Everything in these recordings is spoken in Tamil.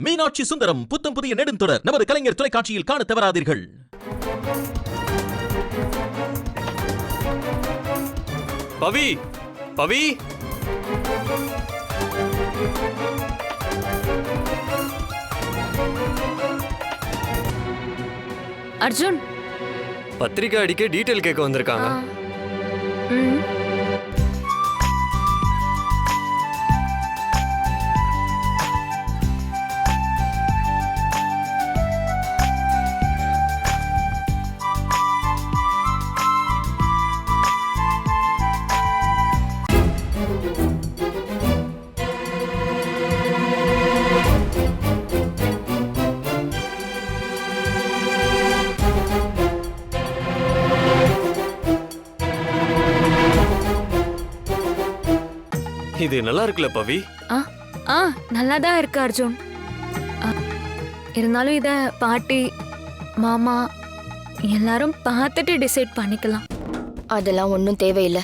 மீனாட்சி சுந்தரம் புத்தம் புதிய நெடுந்தொடர் நமது கலைஞர் தொலைக்காட்சியில் காண தவறாதீர்கள். பவி பவி அர்ஜுன், பத்திரிக்கை அடிக்க டீடைல் கேட்க வந்திருக்காங்க. ம். இது நல்லா இருக்குல்ல பவி? நல்லாதான் இருக்கு அர்ஜுன். இருந்தாலும் இத பாட்டி மாமா எல்லாரும் பார்த்துட்டு டிசைட் பண்ணிக்கலாம். அதெல்லாம் ஒன்றும் தேவையில்லை.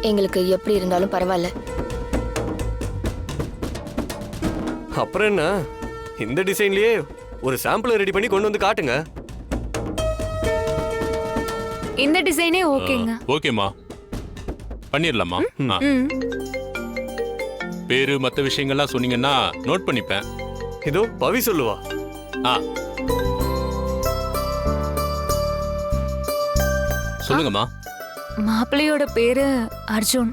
எங்களுக்கு எப்படி இருந்தாலும் பரவாயில்ல. அப்புறம் என்ன, இந்த டிசைன்லயே ஒரு சாம்பிள் ரெடி பண்ணி கொண்டு வந்து காட்டுங்க. இந்த டிசைனே ஓகேங்க. ஓகேமா, பண்ணிடலாமா? ம். பேரு மற்ற விஷயங்கள்லாம் சொன்னீங்கன்னா நோட் பண்ணிப்பேன். இதோ பவி சொல்லுவா. சொல்லுங்கம்மா. மாப்பிள்ளையோட பேரு அர்ஜுன்.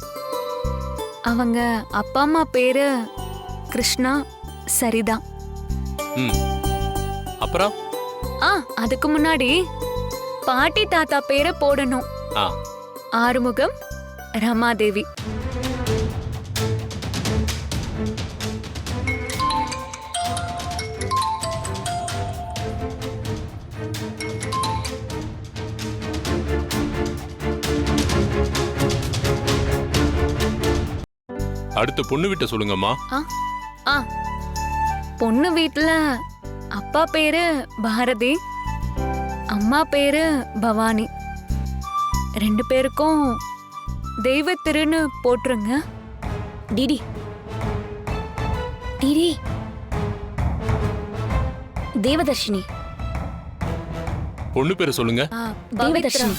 அவங்க அப்பா அம்மா பேரு கிருஷ்ணா சரிதா. அப்புறம் அதுக்கு முன்னாடி பாட்டி தாத்தா பேரை போடணும். ஆறுமுகம் ரமாதேவி. அடுத்து பொண்ணு வீட்டை சொல்லுங்கம்மா. பொண்ணு வீட்டுல அப்பா பேரு பாரதி, அம்மா பேரு பவானி. ரெண்டு பேருக்கும் தெய்வத்திருன்னு போட்டுருங்க. DD DD Devadarshini. பொண்ணு பேரை சொல்லுங்க. பவித்ரா. தேவதர்ஷினி.